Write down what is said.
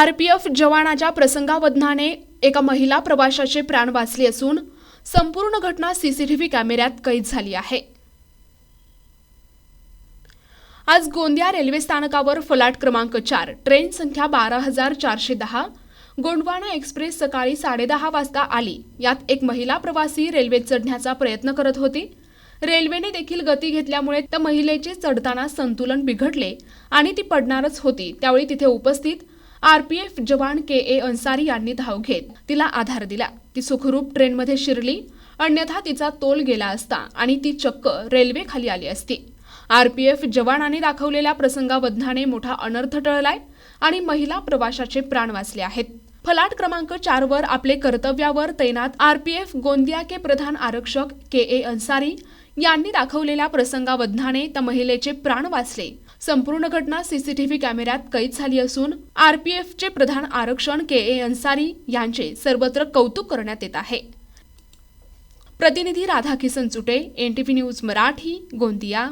RPF जवानाच्या प्रसंगावधानाने एका महिला प्रवाशाचे प्राण वाचले असून संपूर्ण घटना सीसीटीव्ही कॅमेऱ्यात कैद झाली आहे। आज गोंदिया रेल्वे स्थानकावर फलाट क्रमांक 4 ट्रेन संख्या 12410 गोंडवाना एक्सप्रेस सकाळी 10:30 वाजता आली। यात एक महिला प्रवासी रेल्वेत चढण्याचा प्रयत्न करत होती। रेल्वेने देखील गती घेतल्यामुळे त्या महिलेचे चढताना संतुलन बिघडले आणि ती पडणारच होती। त्यावेळी तिथे उपस्थित आरपीएफ जवान के अन्सारी यांनी धाव घेत तिला आधार दिला। ती सुखरूप ट्रेनमध्ये शिरली, अन्यथा तिचा तोल गेला असता आणि ती चक्क रेल्वे खाली आली असती। आरपीएफ जवानांनी दाखवलेल्या प्रसंगावधानाने मोठा अनर्थ टळलाय आणि महिला प्रवाशाचे प्राण वाचले आहेत। फलाट क्रमांक 4 वर आपले कर्तव्यावर तैनात आरपीएफ गोंदिया के प्रधान आरक्षक के अन्सारी यांनी दाखवलेल्या प्रसंगावधानाने त्या महिलेचे प्राण वाचले। संपूर्ण घटना सीसीटीव्ही कॅमेऱ्यात कैद झाली असून आरपीएफचे प्रधान आरक्षक के अन्सारी यांचे सर्वत्र कौतुक करण्यात येत आहे। प्रतिनिधी राधाकिसन चुटे, एनटीव्ही न्यूज मराठी, गोंदिया।